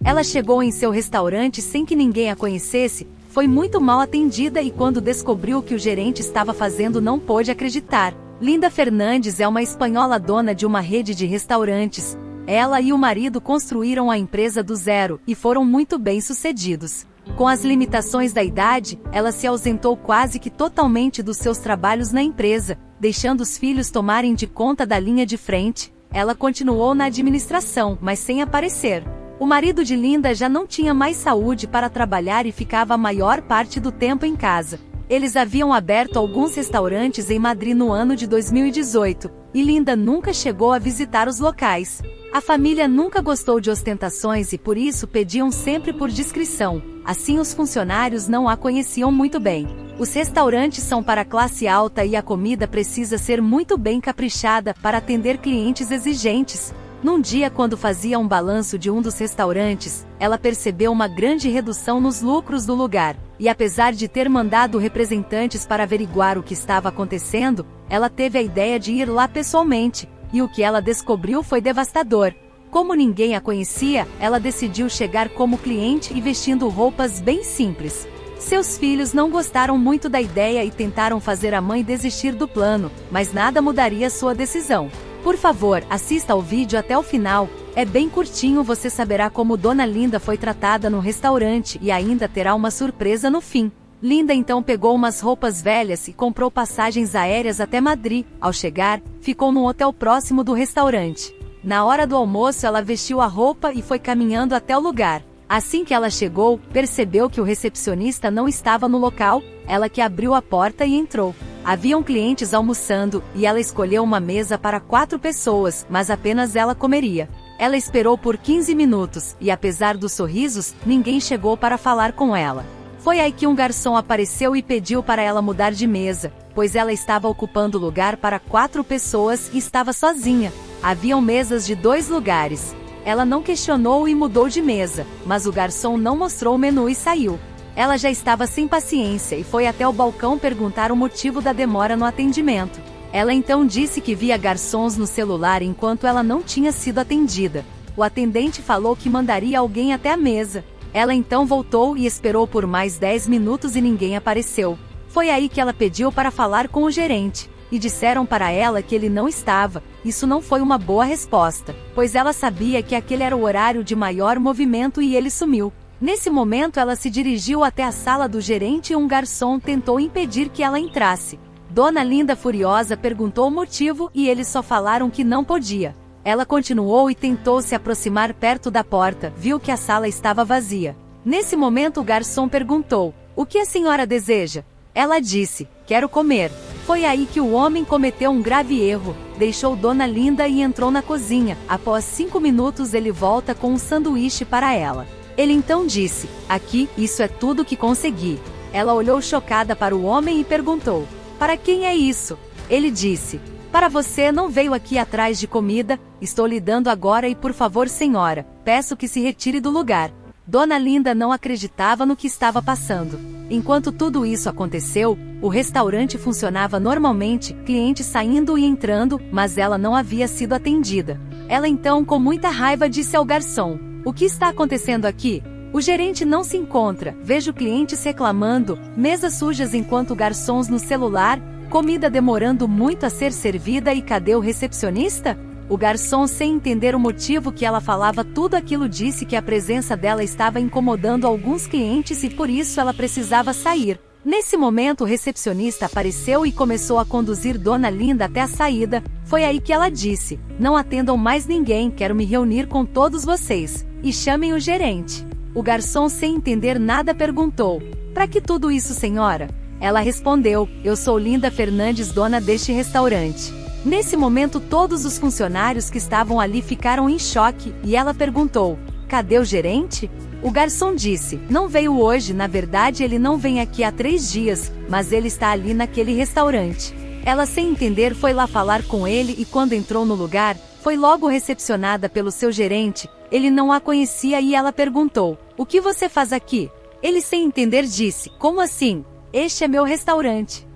Ela chegou em seu restaurante sem que ninguém a conhecesse, foi muito mal atendida e quando descobriu o que o gerente estava fazendo não pôde acreditar. Linda Fernandes é uma espanhola dona de uma rede de restaurantes. Ela e o marido construíram a empresa do zero e foram muito bem-sucedidos. Com as limitações da idade, ela se ausentou quase que totalmente dos seus trabalhos na empresa, deixando os filhos tomarem de conta da linha de frente. Ela continuou na administração, mas sem aparecer. O marido de Linda já não tinha mais saúde para trabalhar e ficava a maior parte do tempo em casa. Eles haviam aberto alguns restaurantes em Madrid no ano de 2018, e Linda nunca chegou a visitar os locais. A família nunca gostou de ostentações e por isso pediam sempre por discrição, assim os funcionários não a conheciam muito bem. Os restaurantes são para classe alta e a comida precisa ser muito bem caprichada para atender clientes exigentes. Num dia quando fazia um balanço de um dos restaurantes, ela percebeu uma grande redução nos lucros do lugar, e apesar de ter mandado representantes para averiguar o que estava acontecendo, ela teve a ideia de ir lá pessoalmente, e o que ela descobriu foi devastador. Como ninguém a conhecia, ela decidiu chegar como cliente e vestindo roupas bem simples. Seus filhos não gostaram muito da ideia e tentaram fazer a mãe desistir do plano, mas nada mudaria sua decisão. Por favor, assista ao vídeo até o final, é bem curtinho, você saberá como Dona Linda foi tratada no restaurante e ainda terá uma surpresa no fim. Linda então pegou umas roupas velhas e comprou passagens aéreas até Madrid. Ao chegar, ficou num hotel próximo do restaurante. Na hora do almoço ela vestiu a roupa e foi caminhando até o lugar. Assim que ela chegou, percebeu que o recepcionista não estava no local, ela que abriu a porta e entrou. Haviam clientes almoçando, e ela escolheu uma mesa para 4 pessoas, mas apenas ela comeria. Ela esperou por 15 minutos, e apesar dos sorrisos, ninguém chegou para falar com ela. Foi aí que um garçom apareceu e pediu para ela mudar de mesa, pois ela estava ocupando lugar para 4 pessoas e estava sozinha. Haviam mesas de 2 lugares. Ela não questionou e mudou de mesa, mas o garçom não mostrou o menu e saiu. Ela já estava sem paciência e foi até o balcão perguntar o motivo da demora no atendimento. Ela então disse que via garçons no celular enquanto ela não tinha sido atendida. O atendente falou que mandaria alguém até a mesa. Ela então voltou e esperou por mais 10 minutos e ninguém apareceu. Foi aí que ela pediu para falar com o gerente. E disseram para ela que ele não estava. Isso não foi uma boa resposta, pois ela sabia que aquele era o horário de maior movimento e ele sumiu. Nesse momento ela se dirigiu até a sala do gerente e um garçom tentou impedir que ela entrasse. Dona Linda, furiosa, perguntou o motivo e eles só falaram que não podia. Ela continuou e tentou se aproximar perto da porta, viu que a sala estava vazia. Nesse momento o garçom perguntou: "O que a senhora deseja?" Ela disse: "Quero comer." Foi aí que o homem cometeu um grave erro, deixou Dona Linda e entrou na cozinha. Após 5 minutos ele volta com um sanduíche para ela. Ele então disse: "Aqui, isso é tudo que consegui." Ela olhou chocada para o homem e perguntou: "Para quem é isso?" Ele disse: "Para você, não veio aqui atrás de comida, estou lhe dando agora e por favor senhora, peço que se retire do lugar." Dona Linda não acreditava no que estava passando. Enquanto tudo isso aconteceu, o restaurante funcionava normalmente, clientes saindo e entrando, mas ela não havia sido atendida. Ela então, com muita raiva, disse ao garçom: "O que está acontecendo aqui? O gerente não se encontra, vejo clientes reclamando, mesas sujas enquanto garçons no celular, comida demorando muito a ser servida e cadê o recepcionista?" O garçom, sem entender o motivo que ela falava tudo aquilo, disse que a presença dela estava incomodando alguns clientes e por isso ela precisava sair. Nesse momento o recepcionista apareceu e começou a conduzir Dona Linda até a saída. Foi aí que ela disse: "Não atendam mais ninguém, quero me reunir com todos vocês. E chamem o gerente." O garçom, sem entender nada, perguntou: "Para que tudo isso, senhora?" Ela respondeu: "Eu sou Linda Fernandes, dona deste restaurante." Nesse momento todos os funcionários que estavam ali ficaram em choque, e ela perguntou: "Cadê o gerente?" O garçom disse: "Não veio hoje, na verdade ele não vem aqui há 3 dias, mas ele está ali naquele restaurante." Ela, sem entender, foi lá falar com ele e quando entrou no lugar, foi logo recepcionada pelo seu gerente. Ele não a conhecia e ela perguntou: "O que você faz aqui?" Ele, sem entender, disse: "Como assim? Este é meu restaurante."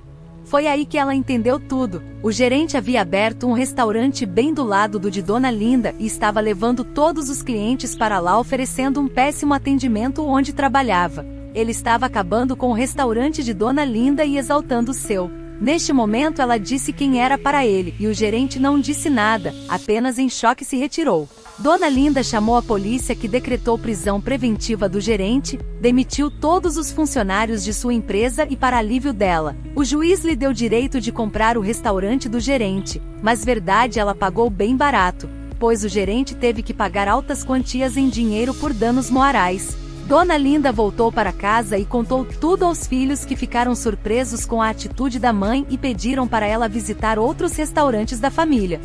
Foi aí que ela entendeu tudo. O gerente havia aberto um restaurante bem do lado do de Dona Linda e estava levando todos os clientes para lá oferecendo um péssimo atendimento onde trabalhava. Ele estava acabando com o restaurante de Dona Linda e exaltando o seu. Neste momento ela disse quem era para ele, e o gerente não disse nada, apenas em choque se retirou. Dona Linda chamou a polícia que decretou prisão preventiva do gerente, demitiu todos os funcionários de sua empresa e para alívio dela, o juiz lhe deu direito de comprar o restaurante do gerente, mas verdade ela pagou bem barato, pois o gerente teve que pagar altas quantias em dinheiro por danos morais. Dona Linda voltou para casa e contou tudo aos filhos que ficaram surpresos com a atitude da mãe e pediram para ela visitar outros restaurantes da família.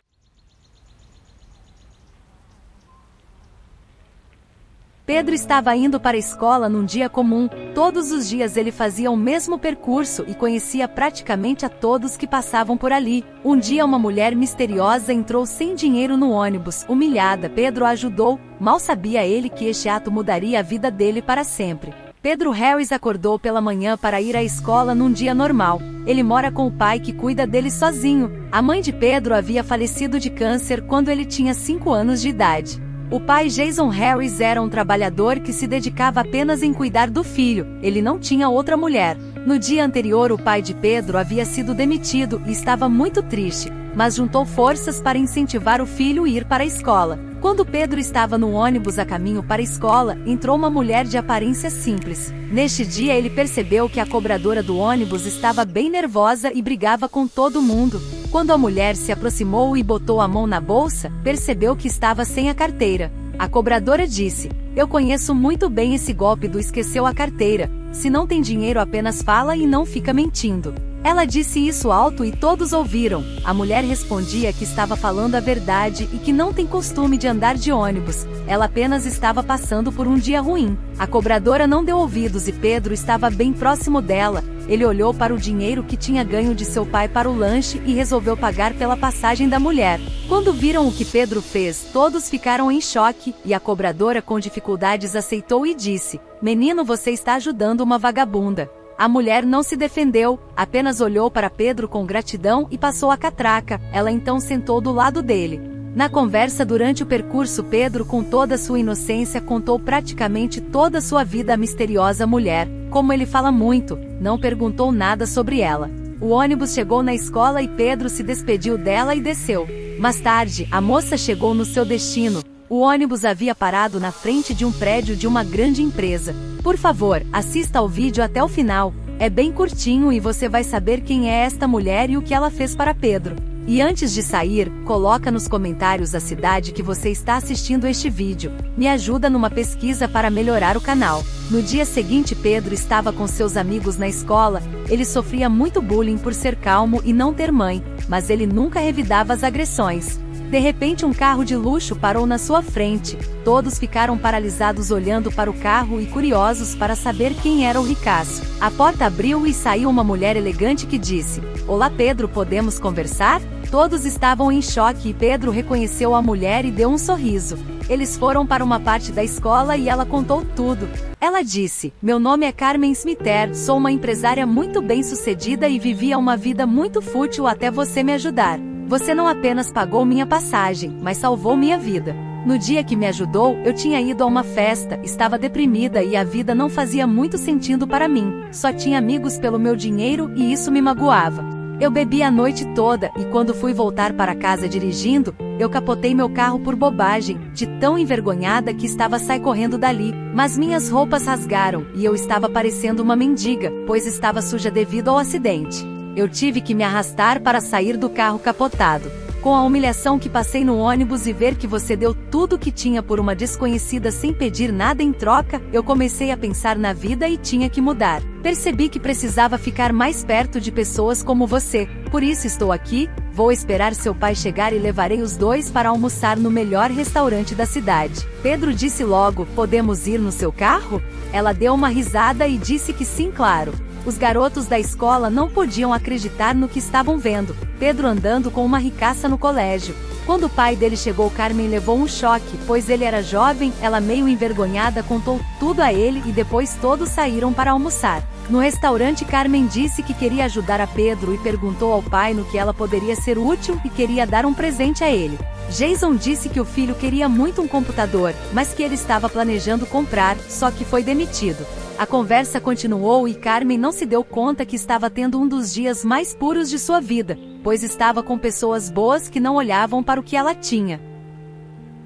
Pedro estava indo para a escola num dia comum. Todos os dias ele fazia o mesmo percurso e conhecia praticamente a todos que passavam por ali. Um dia uma mulher misteriosa entrou sem dinheiro no ônibus. Humilhada, Pedro a ajudou. Mal sabia ele que este ato mudaria a vida dele para sempre. Pedro Harris acordou pela manhã para ir à escola num dia normal. Ele mora com o pai que cuida dele sozinho. A mãe de Pedro havia falecido de câncer quando ele tinha 5 anos de idade. O pai Jason Harris era um trabalhador que se dedicava apenas em cuidar do filho, ele não tinha outra mulher. No dia anterior o pai de Pedro havia sido demitido e estava muito triste, mas juntou forças para incentivar o filho a ir para a escola. Quando Pedro estava no ônibus a caminho para a escola, entrou uma mulher de aparência simples. Neste dia ele percebeu que a cobradora do ônibus estava bem nervosa e brigava com todo mundo. Quando a mulher se aproximou e botou a mão na bolsa, percebeu que estava sem a carteira. A cobradora disse: "Eu conheço muito bem esse golpe do esqueceu a carteira. Se não tem dinheiro apenas fala e não fica mentindo." Ela disse isso alto e todos ouviram. A mulher respondia que estava falando a verdade e que não tem costume de andar de ônibus. Ela apenas estava passando por um dia ruim. A cobradora não deu ouvidos e Pedro estava bem próximo dela. Ele olhou para o dinheiro que tinha ganho de seu pai para o lanche e resolveu pagar pela passagem da mulher. Quando viram o que Pedro fez, todos ficaram em choque, e a cobradora com dificuldades aceitou e disse: "Menino, você está ajudando uma vagabunda." A mulher não se defendeu, apenas olhou para Pedro com gratidão e passou a catraca. Ela então sentou do lado dele. Na conversa durante o percurso, Pedro, com toda sua inocência, contou praticamente toda a sua vida à misteriosa mulher. Como ele fala muito, não perguntou nada sobre ela. O ônibus chegou na escola e Pedro se despediu dela e desceu. Mais tarde, a moça chegou no seu destino. O ônibus havia parado na frente de um prédio de uma grande empresa. Por favor, assista ao vídeo até o final. É bem curtinho e você vai saber quem é esta mulher e o que ela fez para Pedro. E antes de sair, coloca nos comentários a cidade que você está assistindo este vídeo. Me ajuda numa pesquisa para melhorar o canal. No dia seguinte, Pedro estava com seus amigos na escola. Ele sofria muito bullying por ser calmo e não ter mãe, mas ele nunca revidava as agressões. De repente um carro de luxo parou na sua frente. Todos ficaram paralisados olhando para o carro e curiosos para saber quem era o ricaço. A porta abriu e saiu uma mulher elegante que disse: "Olá Pedro, podemos conversar?" Todos estavam em choque e Pedro reconheceu a mulher e deu um sorriso. Eles foram para uma parte da escola e ela contou tudo. Ela disse: "Meu nome é Carmen Smither, sou uma empresária muito bem-sucedida e vivia uma vida muito fútil até você me ajudar. Você não apenas pagou minha passagem, mas salvou minha vida. No dia que me ajudou, eu tinha ido a uma festa, estava deprimida e a vida não fazia muito sentido para mim. Só tinha amigos pelo meu dinheiro e isso me magoava. Eu bebi a noite toda e quando fui voltar para casa dirigindo, eu capotei meu carro por bobagem, de tão envergonhada que estava correndo dali, mas minhas roupas rasgaram e eu estava parecendo uma mendiga, pois estava suja devido ao acidente. Eu tive que me arrastar para sair do carro capotado. Com a humilhação que passei no ônibus e ver que você deu tudo o que tinha por uma desconhecida sem pedir nada em troca, eu comecei a pensar na vida e tinha que mudar. Percebi que precisava ficar mais perto de pessoas como você. Por isso estou aqui, vou esperar seu pai chegar e levarei os dois para almoçar no melhor restaurante da cidade." Pedro disse logo: "Podemos ir no seu carro?" Ela deu uma risada e disse que sim, claro. Os garotos da escola não podiam acreditar no que estavam vendo. Pedro andando com uma ricaça no colégio. Quando o pai dele chegou, Carmen levou um choque, pois ele era jovem. Ela, meio envergonhada, contou tudo a ele e depois todos saíram para almoçar. No restaurante, Carmen disse que queria ajudar a Pedro e perguntou ao pai no que ela poderia ser útil e queria dar um presente a ele. Jason disse que o filho queria muito um computador, mas que ele estava planejando comprar, só que foi demitido. A conversa continuou e Carmen não se deu conta que estava tendo um dos dias mais puros de sua vida, pois estava com pessoas boas que não olhavam para o que ela tinha.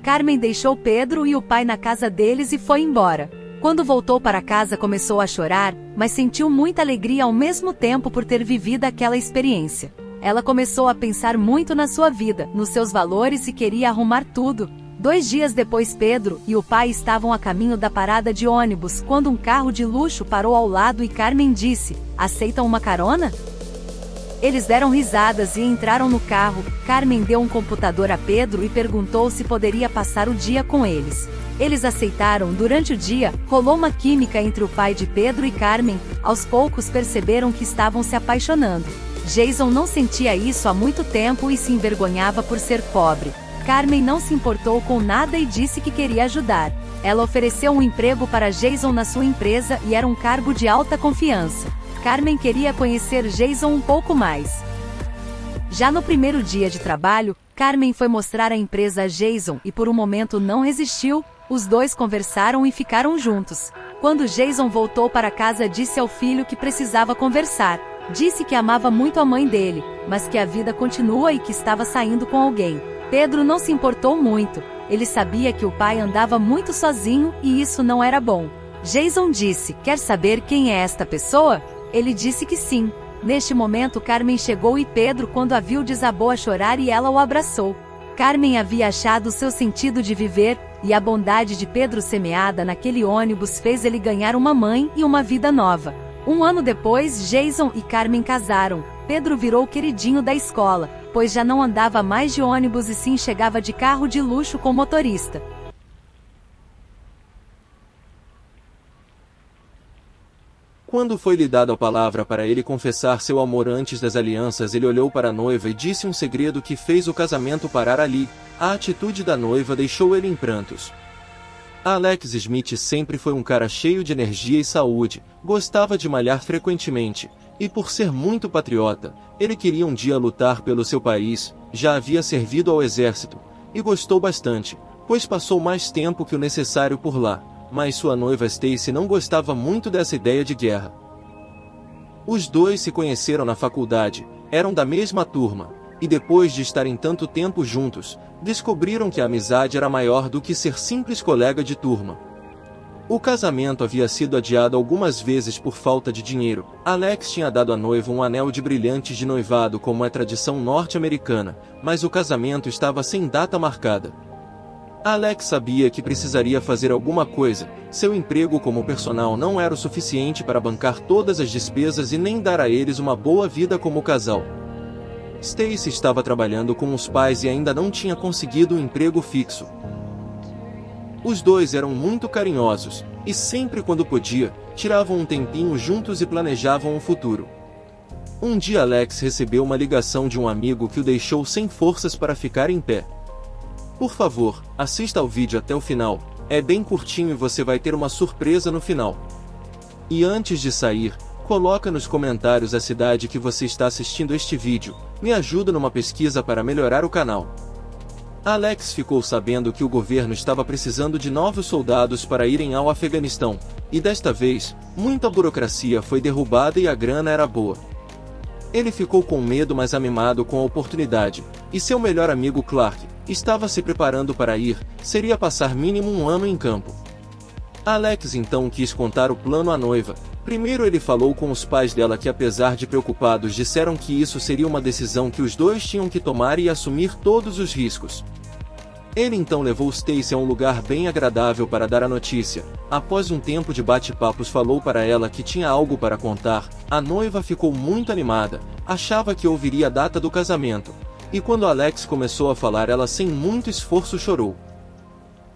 Carmen deixou Pedro e o pai na casa deles e foi embora. Quando voltou para casa, começou a chorar, mas sentiu muita alegria ao mesmo tempo por ter vivido aquela experiência. Ela começou a pensar muito na sua vida, nos seus valores e queria arrumar tudo. 2 dias depois, Pedro e o pai estavam a caminho da parada de ônibus quando um carro de luxo parou ao lado e Carmen disse: "Aceitam uma carona?" Eles deram risadas e entraram no carro. Carmen deu um computador a Pedro e perguntou se poderia passar o dia com eles. Eles aceitaram. Durante o dia, rolou uma química entre o pai de Pedro e Carmen. Aos poucos perceberam que estavam se apaixonando. Jason não sentia isso há muito tempo e se envergonhava por ser pobre. Carmen não se importou com nada e disse que queria ajudar. Ela ofereceu um emprego para Jason na sua empresa e era um cargo de alta confiança. Carmen queria conhecer Jason um pouco mais. Já no primeiro dia de trabalho, Carmen foi mostrar a empresa a Jason e por um momento não resistiu. Os dois conversaram e ficaram juntos. Quando Jason voltou para casa, disse ao filho que precisava conversar. Disse que amava muito a mãe dele, mas que a vida continua e que estava saindo com alguém. Pedro não se importou muito. Ele sabia que o pai andava muito sozinho e isso não era bom. Jason disse: "Quer saber quem é esta pessoa?" Ele disse que sim. Neste momento, Carmen chegou e Pedro, quando a viu, desabou a chorar e ela o abraçou. Carmen havia achado seu sentido de viver, e a bondade de Pedro semeada naquele ônibus fez ele ganhar uma mãe e uma vida nova. 1 ano depois, Jason e Carmen casaram. Pedro virou o queridinho da escola, pois já não andava mais de ônibus e sim chegava de carro de luxo com motorista. Quando foi lhe dada a palavra para ele confessar seu amor antes das alianças, ele olhou para a noiva e disse um segredo que fez o casamento parar ali. A atitude da noiva deixou ele em prantos. Alex Smith sempre foi um cara cheio de energia e saúde, gostava de malhar frequentemente, e por ser muito patriota, ele queria um dia lutar pelo seu país, já havia servido ao exército, e gostou bastante, pois passou mais tempo que o necessário por lá. Mas sua noiva Stacy não gostava muito dessa ideia de guerra. Os dois se conheceram na faculdade, eram da mesma turma, e depois de estarem tanto tempo juntos, descobriram que a amizade era maior do que ser simples colega de turma. O casamento havia sido adiado algumas vezes por falta de dinheiro. Alex tinha dado à noiva um anel de brilhantes de noivado como é tradição norte-americana, mas o casamento estava sem data marcada. Alex sabia que precisaria fazer alguma coisa. Seu emprego como personal não era o suficiente para bancar todas as despesas e nem dar a eles uma boa vida como casal. Stacy estava trabalhando com os pais e ainda não tinha conseguido um emprego fixo. Os dois eram muito carinhosos, e sempre quando podia, tiravam um tempinho juntos e planejavam o futuro. Um dia Alex recebeu uma ligação de um amigo que o deixou sem forças para ficar em pé. Por favor, assista ao vídeo até o final, é bem curtinho e você vai ter uma surpresa no final. E antes de sair, coloca nos comentários a cidade que você está assistindo este vídeo, me ajuda numa pesquisa para melhorar o canal. Alex ficou sabendo que o governo estava precisando de novos soldados para irem ao Afeganistão, e desta vez, muita burocracia foi derrubada e a grana era boa. Ele ficou com medo, mas animado com a oportunidade, e seu melhor amigo Clark estava se preparando para ir, seria passar mínimo 1 ano em campo. Alex então quis contar o plano à noiva. Primeiro ele falou com os pais dela que, apesar de preocupados, disseram que isso seria uma decisão que os dois tinham que tomar e assumir todos os riscos. Ele então levou Stacy a um lugar bem agradável para dar a notícia. Após um tempo de bate-papos, falou para ela que tinha algo para contar. A noiva ficou muito animada, achava que ouviria a data do casamento. E quando Alex começou a falar, ela sem muito esforço chorou.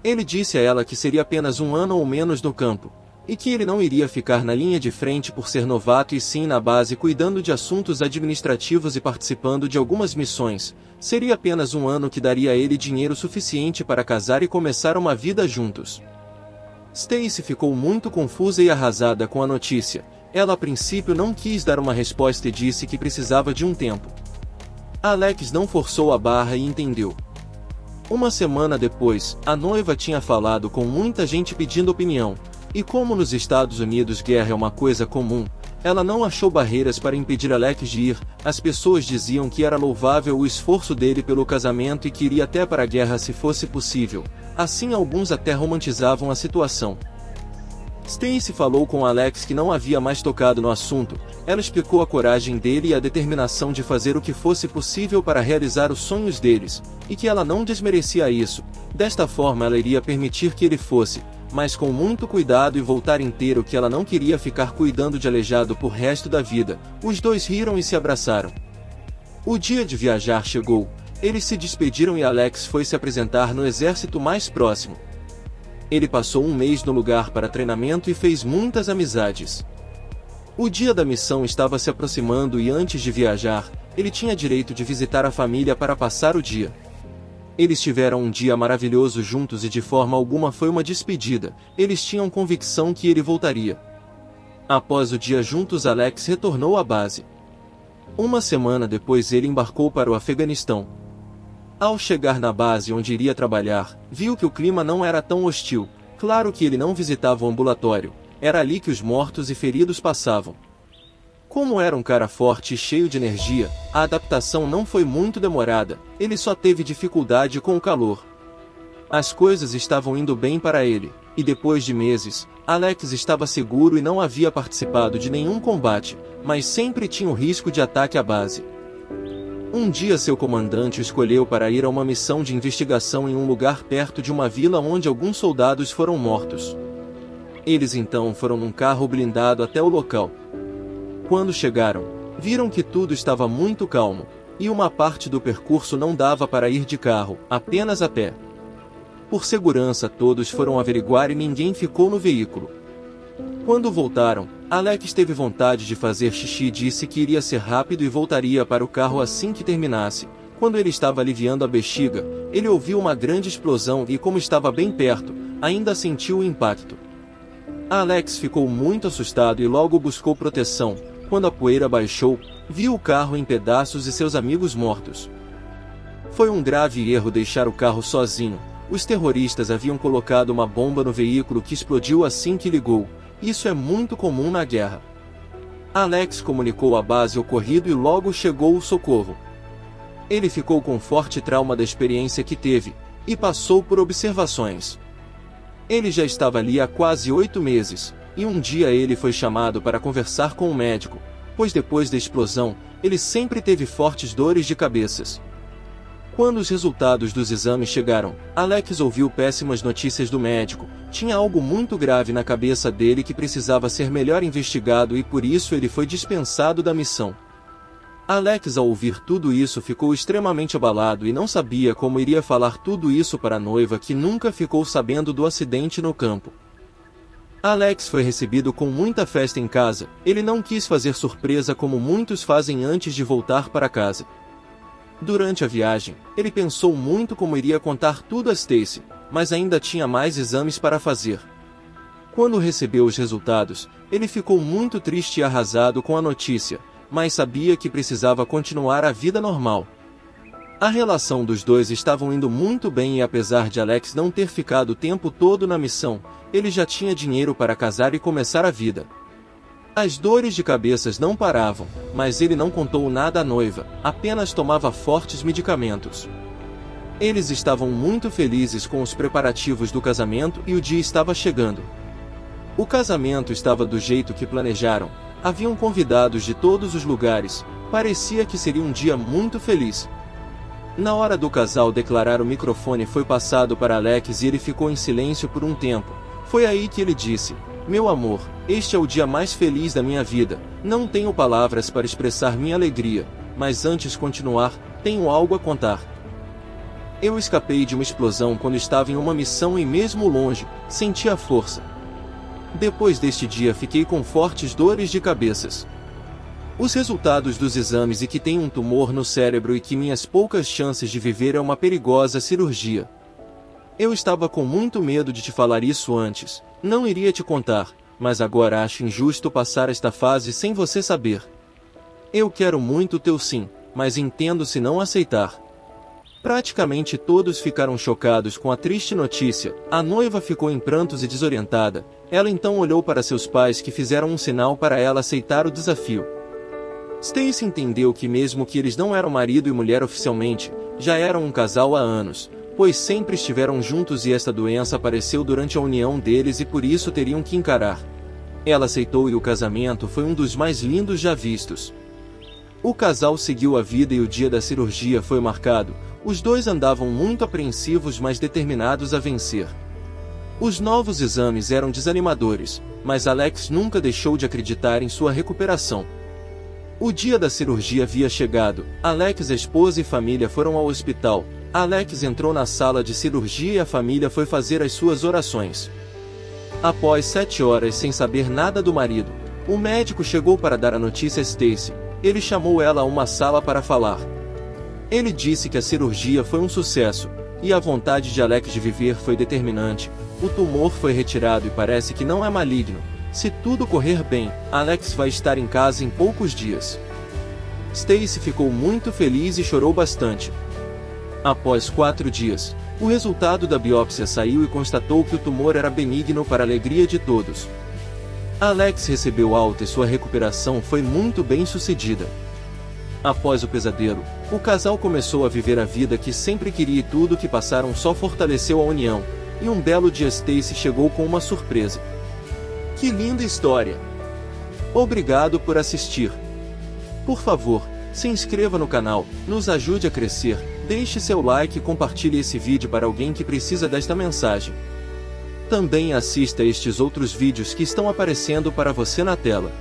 Ele disse a ela que seria apenas 1 ano ou menos no campo, e que ele não iria ficar na linha de frente por ser novato e sim na base cuidando de assuntos administrativos e participando de algumas missões. Seria apenas 1 ano que daria a ele dinheiro suficiente para casar e começar uma vida juntos. Stacy ficou muito confusa e arrasada com a notícia. Ela a princípio não quis dar uma resposta e disse que precisava de um tempo. Alex não forçou a barra e entendeu. Uma semana depois, a noiva tinha falado com muita gente pedindo opinião, e como nos Estados Unidos guerra é uma coisa comum, ela não achou barreiras para impedir Alex de ir. As pessoas diziam que era louvável o esforço dele pelo casamento e que iria até para a guerra se fosse possível. Assim alguns até romantizavam a situação. Stacy falou com Alex que não havia mais tocado no assunto. Ela explicou a coragem dele e a determinação de fazer o que fosse possível para realizar os sonhos deles, e que ela não desmerecia isso. Desta forma ela iria permitir que ele fosse, mas com muito cuidado e voltar inteiro, que ela não queria ficar cuidando de aleijado por resto da vida. Os dois riram e se abraçaram. O dia de viajar chegou. Eles se despediram e Alex foi se apresentar no exército mais próximo. Ele passou um mês no lugar para treinamento e fez muitas amizades. O dia da missão estava se aproximando e antes de viajar, ele tinha direito de visitar a família para passar o dia. Eles tiveram um dia maravilhoso juntos e de forma alguma foi uma despedida. Eles tinham convicção que ele voltaria. Após o dia juntos, Alex retornou à base. Uma semana depois ele embarcou para o Afeganistão. Ao chegar na base onde iria trabalhar, viu que o clima não era tão hostil. Claro que ele não visitava o ambulatório, era ali que os mortos e feridos passavam. Como era um cara forte e cheio de energia, a adaptação não foi muito demorada, ele só teve dificuldade com o calor. As coisas estavam indo bem para ele, e depois de meses, Alex estava seguro e não havia participado de nenhum combate, mas sempre tinha o risco de ataque à base. Um dia seu comandante o escolheu para ir a uma missão de investigação em um lugar perto de uma vila onde alguns soldados foram mortos. Eles então foram num carro blindado até o local. Quando chegaram, viram que tudo estava muito calmo, e uma parte do percurso não dava para ir de carro, apenas a pé. Por segurança todos foram averiguar e ninguém ficou no veículo. Quando voltaram, Alex teve vontade de fazer xixi e disse que iria ser rápido e voltaria para o carro assim que terminasse. Quando ele estava aliviando a bexiga, ele ouviu uma grande explosão e, como estava bem perto, ainda sentiu o impacto. Alex ficou muito assustado e logo buscou proteção. Quando a poeira baixou, viu o carro em pedaços e seus amigos mortos. Foi um grave erro deixar o carro sozinho. Os terroristas haviam colocado uma bomba no veículo que explodiu assim que ligou. Isso é muito comum na guerra. Alex comunicou à base o ocorrido e logo chegou o socorro. Ele ficou com forte trauma da experiência que teve, e passou por observações. Ele já estava ali há quase 8 meses, e um dia ele foi chamado para conversar com o médico, pois depois da explosão, ele sempre teve fortes dores de cabeça. Quando os resultados dos exames chegaram, Alex ouviu péssimas notícias do médico. Tinha algo muito grave na cabeça dele que precisava ser melhor investigado e por isso ele foi dispensado da missão. Alex, ao ouvir tudo isso, ficou extremamente abalado e não sabia como iria falar tudo isso para a noiva, que nunca ficou sabendo do acidente no campo. Alex foi recebido com muita festa em casa. Ele não quis fazer surpresa como muitos fazem antes de voltar para casa. Durante a viagem, ele pensou muito como iria contar tudo a Stacy, mas ainda tinha mais exames para fazer. Quando recebeu os resultados, ele ficou muito triste e arrasado com a notícia, mas sabia que precisava continuar a vida normal. A relação dos dois estava indo muito bem e apesar de Alex não ter ficado o tempo todo na missão, ele já tinha dinheiro para casar e começar a vida. As dores de cabeça não paravam, mas ele não contou nada à noiva, apenas tomava fortes medicamentos. Eles estavam muito felizes com os preparativos do casamento e o dia estava chegando. O casamento estava do jeito que planejaram, haviam convidados de todos os lugares, parecia que seria um dia muito feliz. Na hora do casal declarar, o microfone foi passado para Alex e ele ficou em silêncio por um tempo. Foi aí que ele disse: "Meu amor, este é o dia mais feliz da minha vida, não tenho palavras para expressar minha alegria, mas antes de continuar, tenho algo a contar. Eu escapei de uma explosão quando estava em uma missão e mesmo longe, senti a força. Depois deste dia fiquei com fortes dores de cabeça. Os resultados dos exames e que tenho um tumor no cérebro e que minhas poucas chances de viver é uma perigosa cirurgia. Eu estava com muito medo de te falar isso antes, não iria te contar, mas agora acho injusto passar esta fase sem você saber. Eu quero muito teu sim, mas entendo se não aceitar. Praticamente todos ficaram chocados com a triste notícia. A noiva ficou em prantos e desorientada. Ela então olhou para seus pais, que fizeram um sinal para ela aceitar o desafio. Stacy entendeu que mesmo que eles não eram marido e mulher oficialmente, já eram um casal há anos, pois sempre estiveram juntos e esta doença apareceu durante a união deles e por isso teriam que encarar. Ela aceitou e o casamento foi um dos mais lindos já vistos. O casal seguiu a vida e o dia da cirurgia foi marcado. Os dois andavam muito apreensivos, mas determinados a vencer. Os novos exames eram desanimadores, mas Alex nunca deixou de acreditar em sua recuperação. O dia da cirurgia havia chegado. Alex, a esposa e família foram ao hospital. Alex entrou na sala de cirurgia e a família foi fazer as suas orações. Após 7 horas sem saber nada do marido, o médico chegou para dar a notícia a Stacy. Ele chamou ela a uma sala para falar. Ele disse que a cirurgia foi um sucesso, e a vontade de Alex de viver foi determinante. O tumor foi retirado e parece que não é maligno. Se tudo correr bem, Alex vai estar em casa em poucos dias. Stacy ficou muito feliz e chorou bastante. Após 4 dias, o resultado da biópsia saiu e constatou que o tumor era benigno para a alegria de todos. Alex recebeu alta e sua recuperação foi muito bem sucedida. Após o pesadelo, o casal começou a viver a vida que sempre queria e tudo que passaram só fortaleceu a união, e um belo dia Stacy chegou com uma surpresa. Que linda história! Obrigado por assistir. Por favor, se inscreva no canal, nos ajude a crescer, deixe seu like e compartilhe esse vídeo para alguém que precisa desta mensagem. Também assista estes outros vídeos que estão aparecendo para você na tela.